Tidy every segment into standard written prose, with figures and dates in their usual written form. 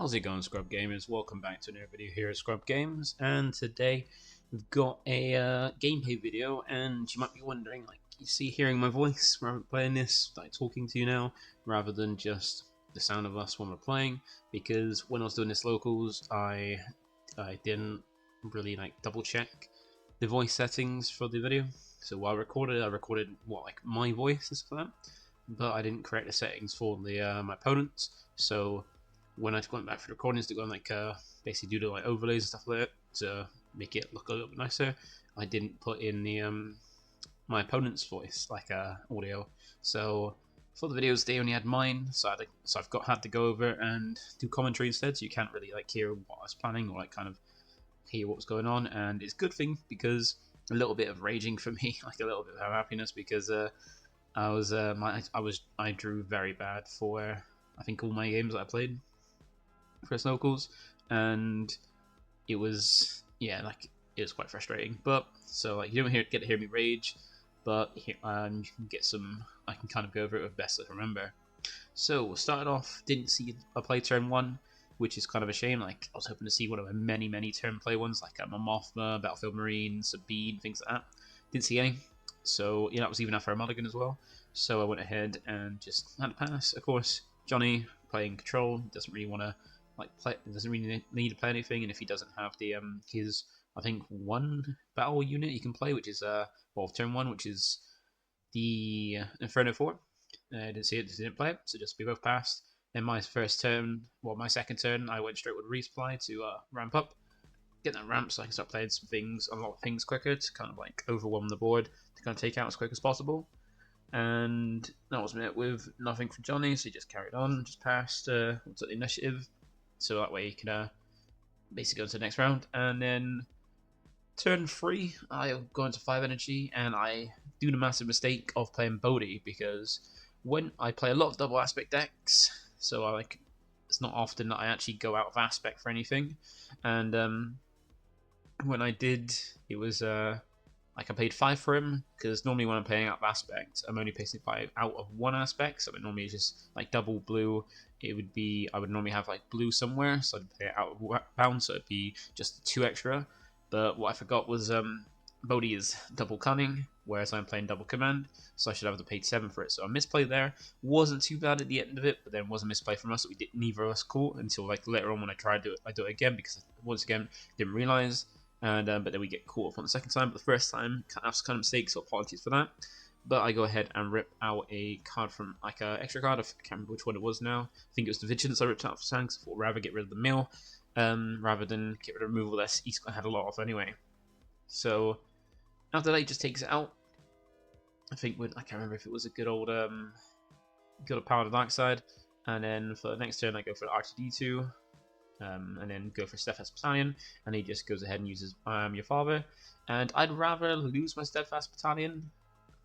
How's it going, Scrub Gamers? Welcome back to another video here at Scrub Games, and today we've got a gameplay video. And you might be wondering, like, you see, hearing my voice when I'm playing this, like talking to you now, rather than just the sound of us when we're playing. Because when I was doing this locals, I didn't really like double check the voice settings for the video. So while I recorded what, like, my voice and stuff like that, but I didn't correct the settings for the my opponents. So when I went back for the recordings to go and like basically do the like overlays and stuff like that to make it look a little bit nicer, I didn't put in the my opponent's voice like audio. So for the videos they only had mine, so I've had to go over and do commentary instead. So you can't really like hear what I was planning or like kind of hear what's going on, and it's a good thing because a little bit of raging for me, like a little bit of happiness, because I drew very bad for I think all my games that I played for locals, and it was it was quite frustrating. But so like you don't get to hear me rage, but you can get some. I can kind of go over it with best I remember. So we'll start off. Didn't see a play turn one, which is kind of a shame. Like I was hoping to see one of the many turn play ones, like my Mothma, Battlefield Marine, Sabine, things like that. Didn't see any. So that was even after a mulligan as well. So I went ahead and just had a pass. Of course, Johnny playing control doesn't really want to play. Doesn't really need to play anything, and if he doesn't have the his I think one battle unit he can play, which is turn one, which is the Inferno 4. I didn't see it, didn't play it, so just we both passed. Then my second turn, I went straight with resupply to ramp up, get that ramp so I can start playing a lot of things quicker to kind of like overwhelm the board to kind of take out as quick as possible. And that was met with nothing from Johnny, so he just carried on, just passed the initiative, so that way he can basically go to the next round. And then turn 3, I go into 5 energy, and I do the massive mistake of playing Bodhi, because when I play a lot of double aspect decks, so it's not often that I actually go out of aspect for anything, and when I did, it was I played 5 for him, because normally when I'm playing out of aspect, I'm only placing 5 out of one aspect, so it normally is just like double blue. I would normally have like blue somewhere, so I'd play it out of bound, so it'd be just 2 extra. But what I forgot was Bodhi is double cunning, whereas I'm playing double command, so I should have to pay 7 for it. So a misplay there wasn't too bad at the end of it, but then was a misplay from us that neither of us caught until like later on when I tried to do it. I do it again because once again didn't realize. And but then we get caught up on the second time, but the first time that was kind of a mistake, so apologies for that. But I go ahead and rip out a card from like an extra card. I can't remember which one it was now. I think it was the Vigilance I ripped out for Sang, so I thought I'd rather get rid of the mill rather than get rid of removal that he's had a lot of anyway. So after that, he just takes it out. I think I can't remember if it was a good old Power of the Dark Side. And then for the next turn, I go for the R2D2. And then go for Steadfast Battalion, and he just goes ahead and uses Your Father. And I'd rather lose my Steadfast Battalion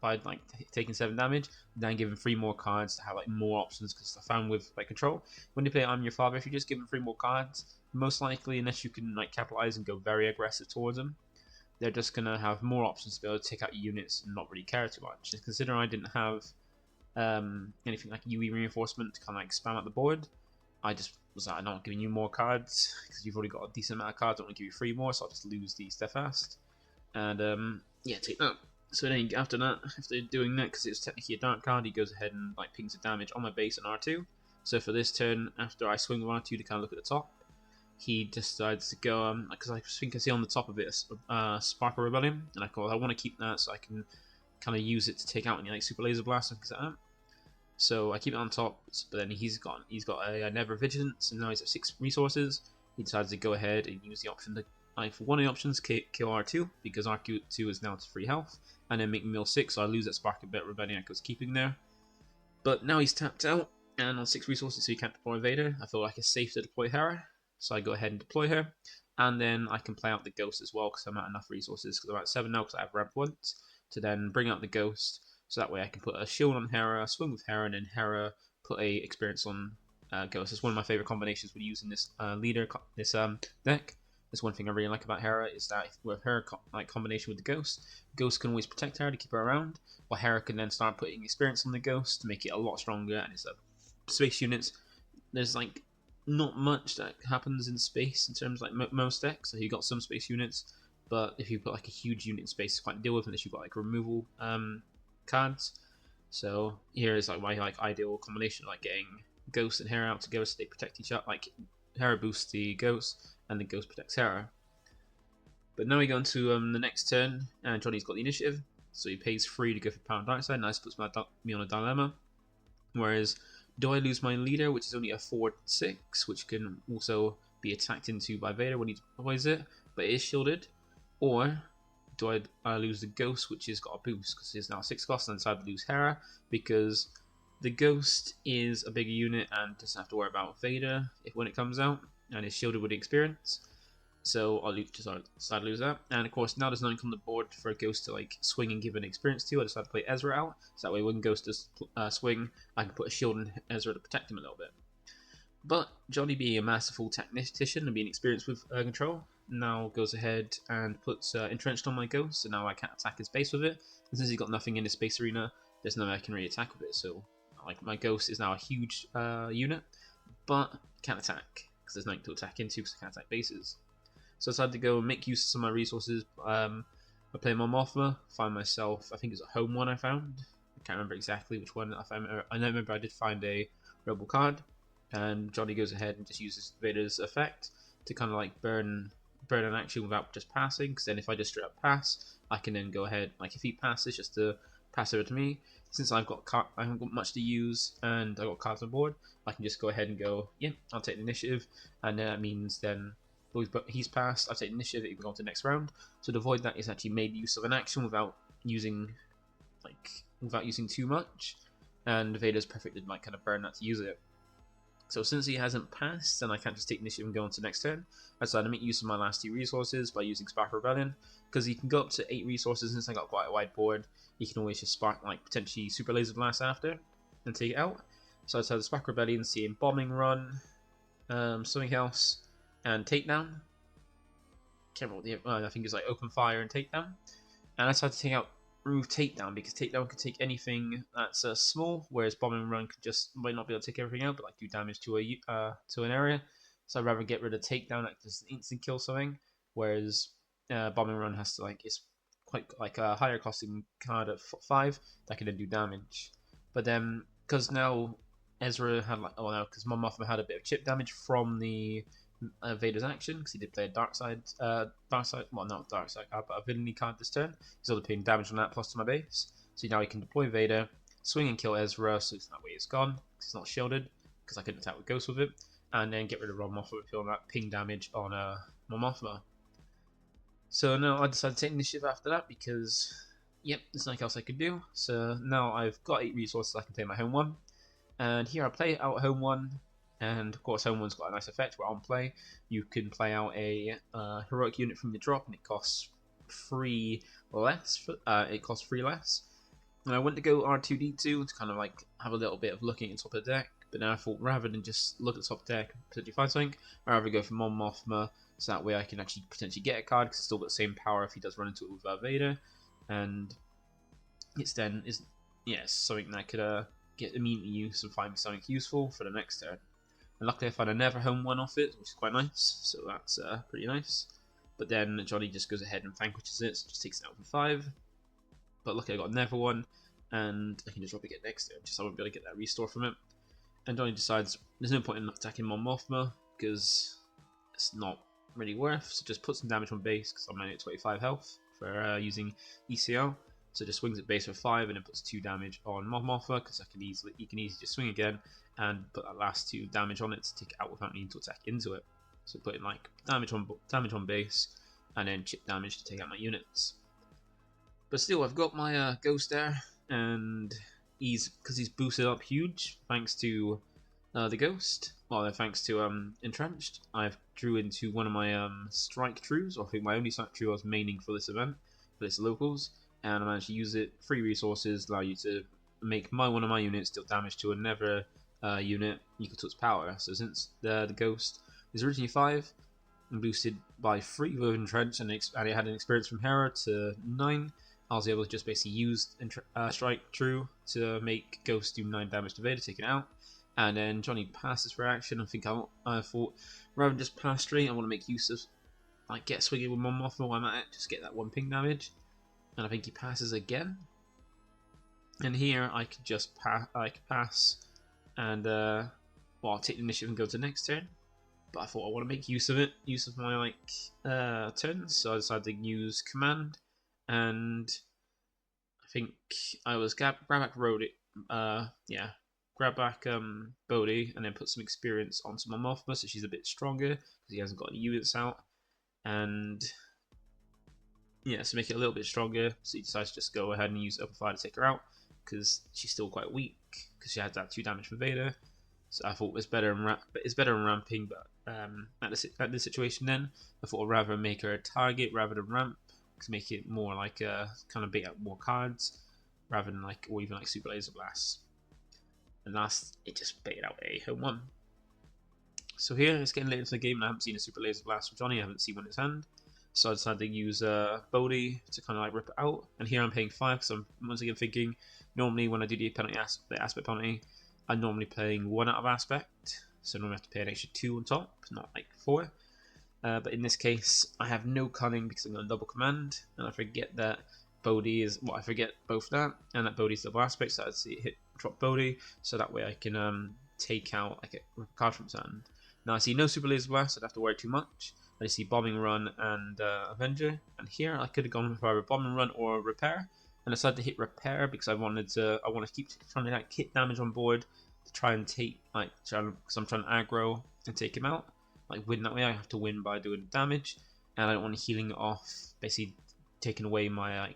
by like taking 7 damage than give him 3 more cards to have like more options, because I found with like control, when you play Your Father, if you just give him 3 more cards, most likely, unless you can like capitalize and go very aggressive towards them, they're just gonna have more options to be able to take out your units and not really care too much. Just considering I didn't have anything like UE reinforcement to kind of like spam out the board, I just was like, I'm not giving you more cards because you've already got a decent amount of cards. I don't want to give you 3 more, so I'll just lose the Steadfast. And take that. So then after doing that, because it's technically a dark card, he goes ahead and like pings the damage on my base on R2. So for this turn, after I swing with R2 to kind of look at the top, he decides to go because I think I see on the top of it Spark of Rebellion, and I want to keep that so I can kind of use it to take out any like Super Laser Blast and things like that. So I keep it on top, but then he's got a Never Vigilance, and now he's at 6 resources. He decides to go ahead and use the option to, for one of the options, kill R2, because R2 is now to 3 health, and then make Mill 6, so I lose that Spark of Rebellion I was keeping there. But now he's tapped out, and on 6 resources, so he can't deploy Vader. I feel like it's safe to deploy Hera, so I go ahead and deploy her, and then I can play out the Ghost as well, because I'm at enough resources, because I'm at 7 now, because I have ramp once, to then bring out the Ghost. So that way I can put a shield on Hera, swing with Hera, and then Hera put a experience on Ghost. It's one of my favorite combinations with using this deck. There's one thing I really like about Hera is that with her combination with the Ghost, Ghost can always protect her to keep her around, while Hera can then start putting experience on the Ghost to make it a lot stronger. And it's space units. There's like not much that happens in space in terms of like most decks. So you got some space units, but if you put like a huge unit in space, it's quite deal with unless you've got like removal cards. So here is like my like ideal combination, like getting Ghost and Hera out together so they protect each other. Like Hera boosts the Ghost, and the Ghost protects Hera. But now we go into the next turn, and Johnny's got the initiative, so he pays 3 to go for Power and Dark Side. Nice, puts me on a dilemma. Whereas, do I lose my leader, which is only a 4/6, which can also be attacked into by Vader when he deploys it, but it is shielded? Or do I lose the Ghost, which has got a boost because it's now 6 cost, and decide to lose Hera because the Ghost is a bigger unit and doesn't have to worry about Vader when it comes out, and is shielded with the experience. So I'll decide to lose that. And of course, now there's nothing on the board for a Ghost to like swing and give an experience to. I decided to play Ezra out, so that way when Ghost does swing, I can put a shield on Ezra to protect him a little bit. But Johnny, being a masterful tactician and being experienced with control, now goes ahead and puts Entrenched on my Ghost, so now I can't attack his base with it. And since he's got nothing in his space arena, there's no way I can really attack with it. So like my Ghost is now a huge unit, but can't attack because there's nothing to attack into because I can't attack bases. So I decided to go and make use of some of my resources. I play Mon Mothma, find myself, I think it's a home one I found. I can't remember exactly which one I found. I remember I did find a Rebel card, and Johnny goes ahead and just uses Vader's effect to kind of like burn an action without just passing, because then if I just straight up pass, I can then go ahead, like if he passes, just to pass over to me. Since I haven't got much to use, and I got cards on board, I can just go ahead and go, yeah, I'll take the initiative, and that means then he's passed, I take initiative, even go on to the next round. So to avoid that, is actually made use of an action without using too much, and Vader's perfectly like kind of burn that to use it. So since he hasn't passed, and I can't just take initiative and go on to the next turn, I decided to make use of my last 2 resources by using Spark Rebellion, because you can go up to 8 resources. Since I got quite a wide board, you can always just spark like potentially Super Laser Blast after and take it out. So I decided to Spark Rebellion, seeing Bombing Run, something else, and Takedown. Can't remember what I think it's like Open Fire and Takedown. And I decided to remove Takedown because Takedown can take anything that's small, whereas Bombing Run might not be able to take everything out, but like do damage to an area. So I'd rather get rid of Takedown, like just instant kill something, whereas Bombing Run has to it's quite like a higher costing card at 5 that can then do damage. But then because now Ezra had because Mon Mothma had a bit of chip damage from the Vader's action, because he did play a dark side, well, not dark side card, but a villainy card this turn. He's already paying damage on that plus to my base. So now he can deploy Vader, swing and kill Ezra, so that way it's gone, because it's not shielded, because I couldn't attack with Ghost with it, and then get rid of Mon Mothma with feeling that ping damage on Mon Mothma. So now I decided to take initiative after that, because, yep, there's nothing else I could do. So now I've got 8 resources I can play my home one, and here I play out home one. And of course, home one's got a nice effect where on play you can play out a heroic unit from your drop, and it costs 3 less. And I went to go R2D2 to kind of like have a little bit of looking at the top of the deck, but now I thought rather than just look at the top of the deck and potentially find something, I'd rather go for Mon Mothma, so that way I can actually potentially get a card because it's still got the same power if he does run into it with Vader, and it's then something that I could get immediate use and find something useful for the next turn. And luckily I found another home one off it, which is quite nice, so that's pretty nice. But then Johnny just goes ahead and vanquishes it, so just takes it out for 5. But luckily I got another one, and I can just drop it again next turn, just so I won't be able to get that restore from it. And Johnny decides there's no point in attacking Mon Mothma, because it's not really worth, so just put some damage on base, because I'm only at 25 health for using ECL. So just swings at base for 5 and then puts 2 damage on Mon Mothma, because you can easily just swing again and put that last 2 damage on it to take it out without needing to attack into it. So putting like damage on base and then chip damage to take out my units. But still, I've got my Ghost there, and because he's boosted up huge thanks to the Ghost. Well, thanks to Entrenched, I've drew into one of my Strike Trues, or I think my only Strike True I was maining for this event, for this locals. And I managed to use it. 3 resources allow you to make one of my units deal damage to another unit equal to its power. So since the Ghost is originally 5 and boosted by 3 with Entrenched, and it had an experience from Hera to 9, I was able to just basically use Strike True to make Ghost do 9 damage to Vader, take it out. And then Johnny passes for action. I thought rather than just pass straight, I want to make use of like get swinging with Mon Mothma while I'm at it, just get that one ping damage. And I think he passes again. And here I could just pass and well, I'll take the initiative and go to the next turn. But I thought I want to make use of it, use of my turns, so I decided to use command, and I think I was grab back Bodhi, and then put some experience onto my Mothma, so she's a bit stronger because he hasn't got any units out, and yeah, so make it a little bit stronger. So he decides to just go ahead and use Upper Fire to take her out because she's still quite weak because she had that 2 damage from Vader. So I thought it's better in ramping, but at this situation then I thought I'd rather make her a target rather than ramp to make it more like kind of bait out more cards rather than or even like Super Laser Blast. And last, it just baited out a home 1. So here it's getting late into the game and I haven't seen a Super Laser Blast from Johnny. I haven't seen one in his hand. So I decided to use Bodhi to kind of like rip it out. And here I'm paying 5 because I'm once again thinking, normally when I do the aspect penalty, I'm normally playing 1 out of aspect. So I normally have to pay an extra 2 on top, not like 4. But in this case, I have no cunning because I'm going to double command. And I forget that Bodhi is, I forget both that and that Bodhi's double aspect. So I'd see hit drop Bodhi. So that way I can take out, I get a card from his hand. Now I see no Super Laser Blast, so I don't have to worry too much. I see Bombing Run and Avenger, and here I could have gone with either Bombing Run or Repair, and I decided to hit Repair because I want to keep trying to hit damage on board to try and take because I'm trying to aggro and take him out, win that way. I have to win by doing damage, and I don't want healing off, basically taking away my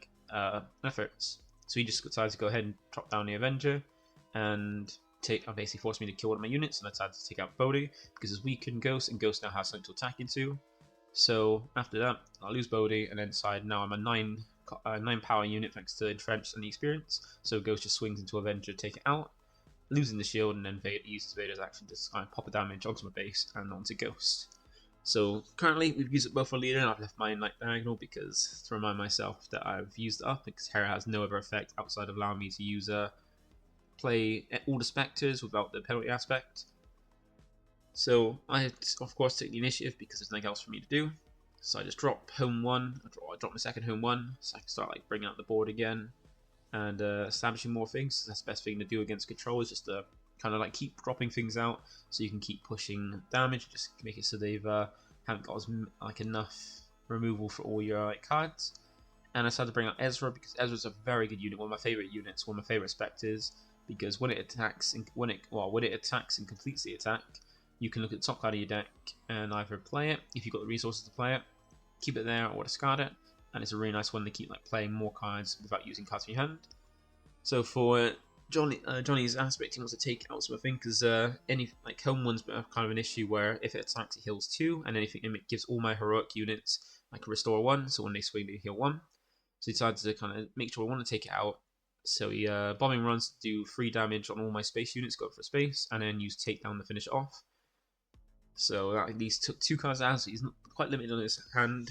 efforts. So he just decides to go ahead and drop down the Avenger, and basically forced me to kill one of my units, and I decided to take out Bodhi because it's weak in Ghost, and Ghost now has something to attack into. So after that, I'll lose Bodhi and then decide now I'm a 9 power unit thanks to Entrenched and the experience. So Ghost just swings into Avenger to take it out, losing the shield, and then Vader uses Vader's action to pop a damage onto my base and onto Ghost. So currently we've used it both for leader, and I've left mine diagonal because to remind myself that I've used it up because Hera has no other effect outside of allowing me to use play all the Spectres without the penalty aspect. So I of course take the initiative because there's nothing else for me to do. So I just drop home 1, I drop my second home 1, so I can start bringing out the board again and establishing more things. That's the best thing to do against control, is just to kind of keep dropping things out so you can keep pushing damage, just make it so they've haven't got enough removal for all your cards. And I decided to bring out Ezra because Ezra's a very good unit, one of my favorite units, one of my favorite Spectres, because when it attacks and when it attacks and completes the attack, you can look at the top card of your deck and either play it if you've got the resources to play it, keep it there, or discard it. And it's a really nice one to keep playing more cards without using cards in your hand. So for Johnny's aspect, he wants to take out something because any home one's kind of an issue where if it attacks, it heals 2, and then if it gives all my heroic units restore 1. So when they swing, they heal 1. So he decided to kind of make sure I want to take it out. So he bombing runs to do 3 damage on all my space units, go for space, and then use takedown to finish it off. So that at least took 2 cards out, so he's not quite limited on his hand,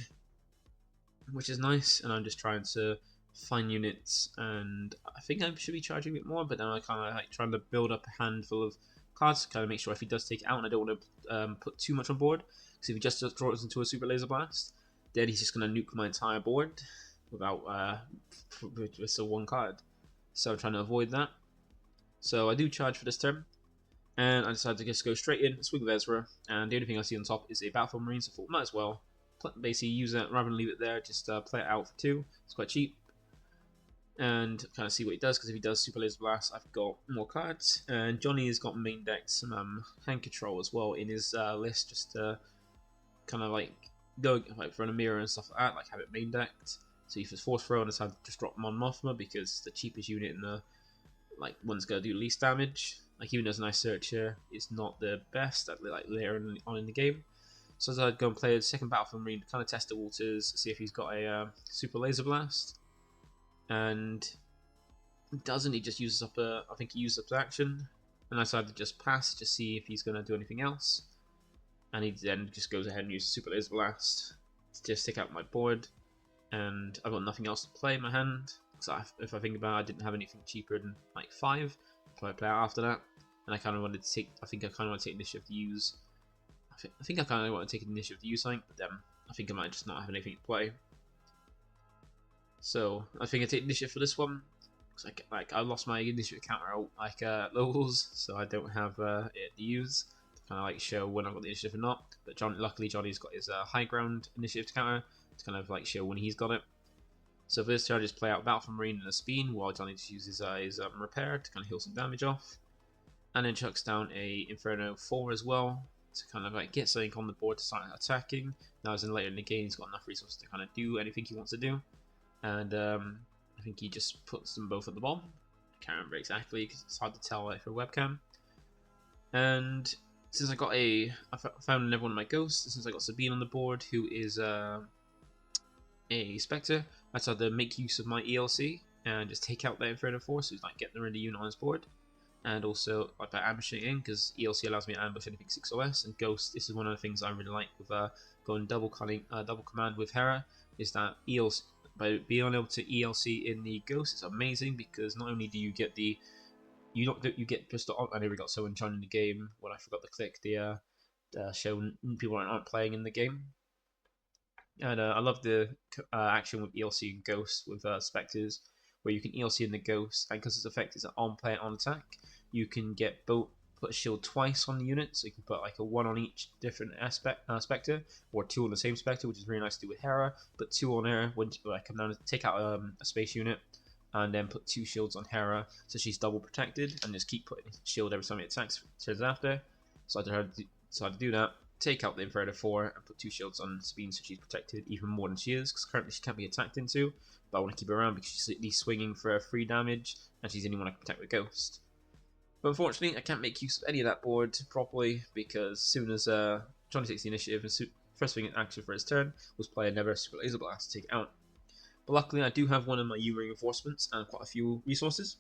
which is nice. And I'm just trying to find units, and I think I should be charging a bit more, but then I kind of trying to build up a handful of cards to kind of make sure if he does take it out, and I don't want to put too much on board, because if he just draws into a Super Laser Blast, then he's just going to nuke my entire board without just 1 card. So I'm trying to avoid that. So I do charge for this turn, and I decided to just go straight in, swing with Ezra, and the only thing I see on top is a Battlefield Marine, so I thought might as well basically use it rather than leave it there, just play it out for 2. It's quite cheap, and kind of see what he does, because if he does Super Laser Blast, I've got more cards. And Johnny has got main decked some hand control as well in his list, just to kind of go for a mirror and stuff like that, have it main decked. So if it's Force Throw, I decided to just drop Mon Mothma because it's the cheapest unit in the one's gonna do least damage. Even though it's a nice search here, it's not the best at later on in the game. So I'd go and play a second Battlefield Marine to kind of test the waters, see if he's got a Super Laser Blast. And he doesn't, he just uses up I think he used up the action. And I decided to just pass, just see if he's going to do anything else. And he then just goes ahead and uses Super Laser Blast to just stick out my board. And I've got nothing else to play in my hand. So if I think about it, I didn't have anything cheaper than 5. I'll probably play out after that. and I kind of wanted to take. I think I kind of want to take initiative to use. I think I kind of want to take initiative to use something, but then I think I might just not have anything to play. So I think I take initiative for this one. Like I lost my initiative counter out locals, so I don't have it to use to kind of like show when I've got the initiative or not. But luckily Johnny's got his high ground initiative counter to kind of like show when he's got it. So for this turn, I just play out Battle for Marine and a Speen while Johnny just uses his repair to kind of heal some damage off, and then chucks down a Inferno 4 as well to kind of like get something on the board to start attacking. Now as in later in the game, he's got enough resources to kind of do anything he wants to do, and I think he just puts them both at the bottom. I can't remember exactly because it's hard to tell like, for webcam. And since I found another one of my ghosts, since I got Sabine on the board, who is a Spectre, I decided to make use of my ELC and just take out that Inferno 4, so like get the ready unit on his board. And also like by ambushing in, because ELC allows me to ambush anything 6 OS, and Ghost, this is one of the things I really like with going double command with Hera, is that ELC, by being able to ELC in the Ghost, it's amazing because not only do you get you get just the, I know we got someone joining the game when I forgot to click the show people aren't playing in the game. And I love the action with ELC and Ghost with Spectres, where you can ELC in the Ghost, and because its effect is on play on attack, you can get put a shield twice on the unit, so you can put like a 1 on each different Spectre, or 2 on the same Spectre, which is really nice to do with Hera, but 2 on her when I come down to take out a space unit, and then put 2 shields on Hera, so she's double protected, and just keep putting shield every time it attacks turns after. So I decided to do that, take out the Inferno 4, and put 2 shields on Sabine so she's protected even more than she is, because currently she can't be attacked into, but I want to keep her around because she's at least swinging for 3 damage, and she's the only one I can protect with Ghost. But unfortunately, I can't make use of any of that board properly, because as soon as Johnny takes the initiative, and first thing in action for his turn was play another Super Laser Blast to take it out. But luckily, I do have one of my U reinforcements and quite a few resources,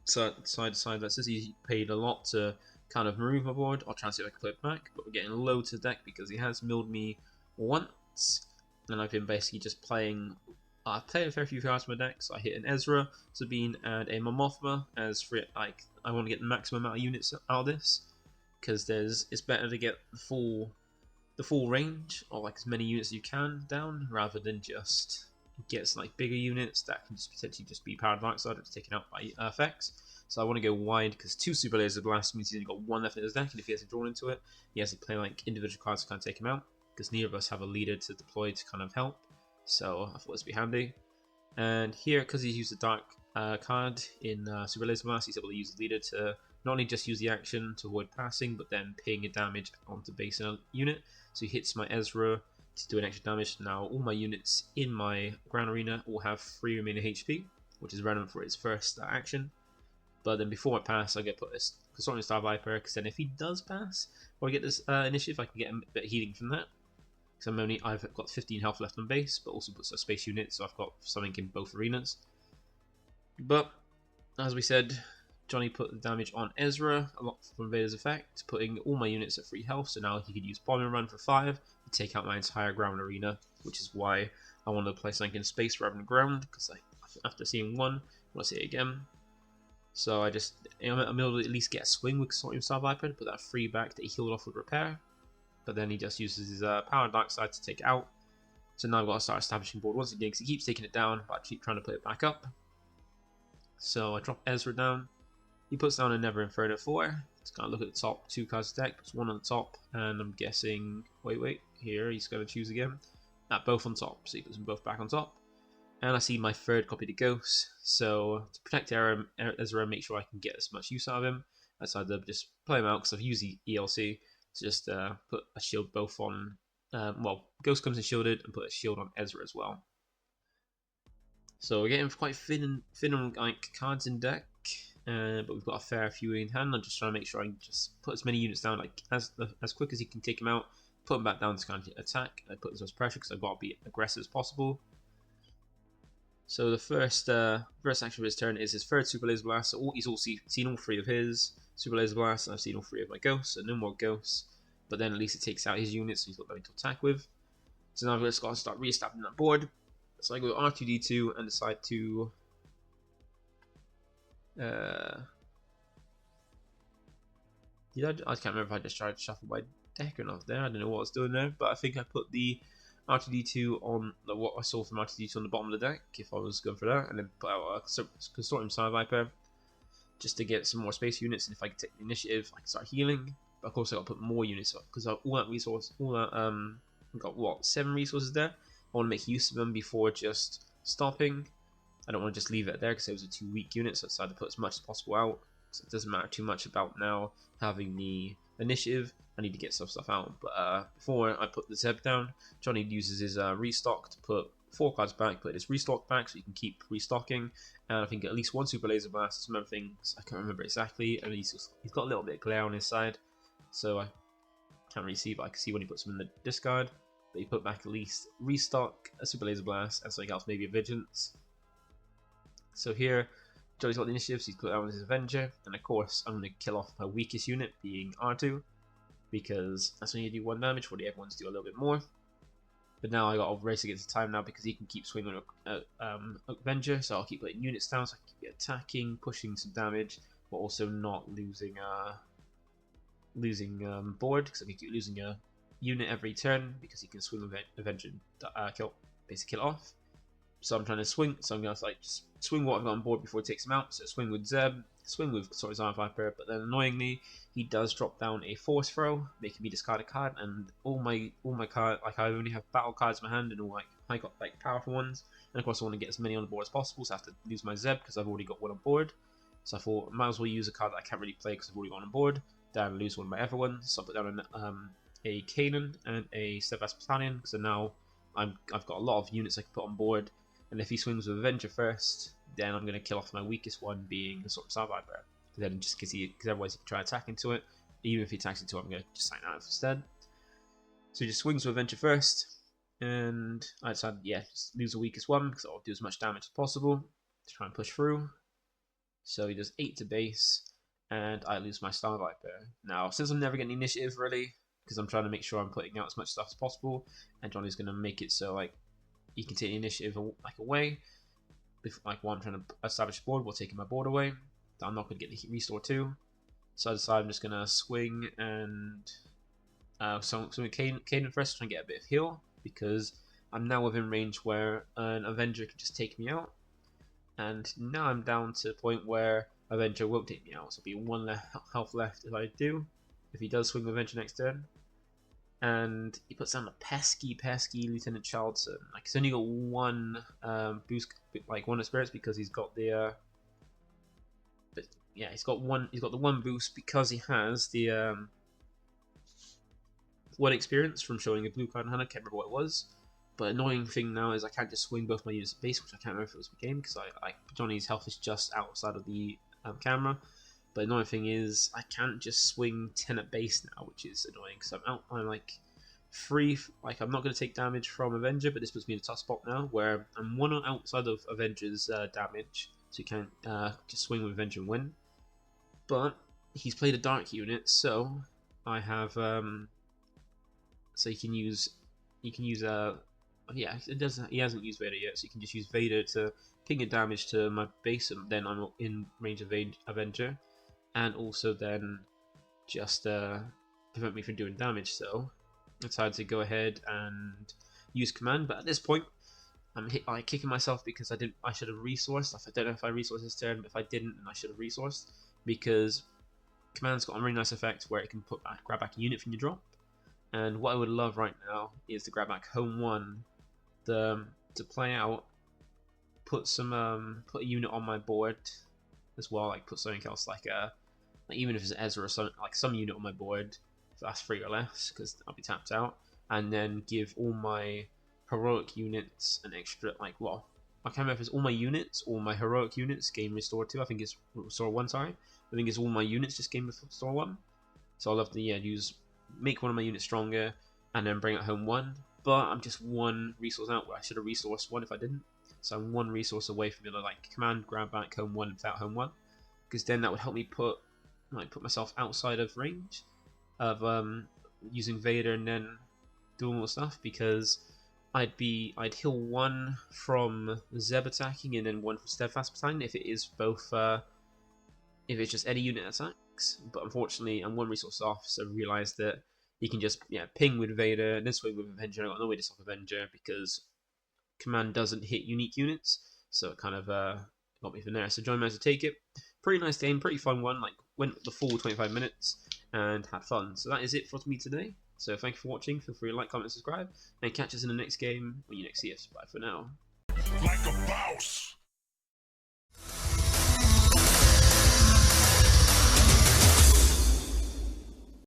so I decided that since he paid a lot to kind of remove my board, I'll try and see if I can play it back, but we're getting low to the deck because he has milled me once, and I've been basically just playing. I've played a fair few cards in my deck, so I hit an Ezra, Sabine, and a Momothma as for it. Like I want to get the maximum amount of units out of this, because it's better to get the full range, or like as many units as you can down, rather than just get some like bigger units that can just potentially just be powered dark side to taken out by effects. So I want to go wide because 2 Super Laser Blasts means he's only got 1 left in his deck, and if he hasn't drawn into it, he has to play like individual cards to kind of take him out, because neither of us have a leader to deploy to kind of help. So I thought this would be handy. And here, because he used a dark card in Super Laser Blast, he's able to use the leader to not only just use the action to avoid passing, but then ping a damage onto base in a unit. So he hits my Ezra to do an extra damage. Now all my units in my ground arena will have 3 remaining HP, which is relevant for his first action. But then before I pass, I get put this Consortium Star Viper, because then if he does pass, or I get this initiative, I can get a bit of healing from that. Because I've got 15 health left on base, but also puts a space unit, so I've got something in both arenas. But as we said, Johnny put the damage on Ezra, a lot from Vader's effect, putting all my units at 3 health, so now he could use Bomb and Run for 5 to take out my entire ground arena, which is why I wanted to play something in space rather than ground, because after seeing one, I want to see it again. So I'm able to at least get a swing with Consortium Star Viper to put that 3 back that he healed off with Repair, but then he just uses his power and dark side to take it out. So now I've got to start establishing board once again, because he keeps taking it down, but I keep trying to put it back up. So I drop Ezra down. He puts down another Inferno 4. Let's kind of look at the top 2 cards of the deck. Puts 1 on the top, and I'm guessing. Wait. Here he's going to choose again. Both on top. So he puts them both back on top. And I see my 3rd copy to Ghost. So to protect Ezra, make sure I can get as much use out of him, I decided to just play him out because I've used the ELC to just put a shield both on. Ghost comes in shielded, and put a shield on Ezra as well. So we're getting quite thin on like cards in deck, but we've got a fair few in hand. I'm just trying to make sure I can just put as many units down like as quick as you can take them out, put them back down to kind of attack, and put as much pressure because I've got to be aggressive as possible. So the first action of his turn is his 3rd Super Laser Blast. So he's all seen all 3 of his Super Laser Blasts, and I've seen all 3 of my Ghosts, so no more Ghosts. But then at least it takes out his units, so he's got nothing to attack with. So now I've just got to start re-establishing that board. So I go R2D2 and decide to I can't remember if I just tried to shuffle my deck or not there. I don't know what I was doing there, but I think I put the R2D2 on what I saw from R2D2 on the bottom of the deck if I was going for that, and then put out a Consortium Star Viper just to get some more space units, and if I can take the initiative, I can start healing. But of course, I got to put more units up because all that resource, I've got what 7 resources there. I want to make use of them before just stopping. I don't want to just leave it there because it was a 2 weak unit, so I decided to put as much as possible out. So it doesn't matter too much about now having the initiative. I need to get some stuff out. But before I put the Zeb down, Johnny uses his restock to put 4 cards back, put his restock back so you can keep restocking. And I think at least 1 Super Laser Blast, some other things I can't remember exactly. And he's got a little bit of glare on his side, so I can't really see, but I can see when he puts them in the discard. But he put back at least restock, a Super Laser Blast, and something else, maybe a Vigilance. So here, Johnny's got the initiatives, he's put out his Avenger, and of course I'm going to kill off my weakest unit, being R2, because that's when you do 1 damage, while the other ones do a little bit more. But now I got to race against the time now because he can keep swinging Avenger, so I'll keep putting units down so I can keep attacking, pushing some damage, but also not losing board, because I can keep losing a unit every turn because he can swing with Avenger, basically kill it off. So I'm trying to swing, so I'm going to just swing what I've got on board before he takes him out. So swing with Zeb, swing with Star Viper, but then annoyingly he does drop down a Force Throw, making me discard a card, and all my cards, like I only have battle cards in my hand, and all I got like powerful ones, and of course I want to get as many on the board as possible, so I have to use my Zeb because I've already got 1 on board. So I thought I might as well use a card that I can't really play because I've already got on board, then lose one of my other ones. So I put down a Kanan and a Steadfast Battalion, so now I've got a lot of units I can put on board. And if he swings with Avenger first, then I'm going to kill off my weakest one, being the Star Viper. Then just because otherwise he can try attack into it. Even if he attacks into it, I'm going to just sign out instead. So he just swings with Avenger first, and I decided, yeah, just lose the weakest one because I'll do as much damage as possible to try and push through. So he does 8 to base, and I lose my Star Viper. Now, since I'm never getting initiative really, because I'm trying to make sure I'm putting out as much stuff as possible, and Johnny's going to make it so like he can take the initiative away. While I'm trying to establish a board, while taking my board away. I'm not going to get the restore too. So I decide I'm just going to swing and swing with Kanan first to try and get a bit of heal, because I'm now within range where an Avenger can just take me out. And now I'm down to the point where Avenger won't take me out. So it'll be 1 health left if I do. If he does swing with Avenger next turn. And he puts down a pesky Lieutenant Charlton. Like he's only got 1 boost, like 1 experience because he's got the. But yeah, he's got the 1 boost because he has the 1 experience from showing a blue card in hand. I can't remember what it was. But annoying thing now is I can't just swing both my units at base, which I can't remember if it was the game because Johnny's health is just outside of the camera. But annoying thing is I can't just swing 10 at base now, which is annoying because I'm like free, like I'm not going to take damage from Avenger, but this puts me in a tough spot now where I'm 1 outside of Avenger's damage, so you can't just swing with Avenger and win. But he's played a dark unit, so I have so you can use yeah, he hasn't used Vader yet, so you can just use Vader to ping a damage to my base, and then I'm in range of Avenger. And also then just prevent me from doing damage. So I decided to go ahead and use command, but at this point I'm kicking myself because I should have resourced. I don't know if I resourced this turn, but if I didn't, then I should have resourced, because command's got a really nice effect where it can grab back a unit from your drop. And what I would love right now is to grab back home 1, to play out, put a unit on my board as well, like put something else like even if it's Ezra or something, like some unit on my board that's 3 or less because I'll be tapped out, and then give all my heroic units an extra, like, well, I can't remember if it's all my units or my heroic units game restore 2. I think it's restore 1, sorry. I think it's all my units just game restore 1. So I'll love to make one of my units stronger and then bring it home 1. But I'm just 1 resource out where I should have resourced 1 if I didn't. So I'm 1 resource away from like command grab back home 1 without home 1, because then that would help me put myself outside of range of using Vader and then doing all the stuff, because I'd heal 1 from Zeb attacking and then 1 from Steadfast Battalion if it is both if it's just any unit attack. tanks, but unfortunately I'm 1 resource off, so I realised that you can just ping with Vader and then swing with Avenger. I got no way to stop Avenger because Command doesn't hit unique units, so it kind of got me from there. So John managed to take it. Pretty nice game, pretty fun one. Like went the full 25 minutes and had fun. So that is it for me today. So thank you for watching. Feel free to like, comment, subscribe, and catch us in the next game when you next see us. Bye for now. Like a boss.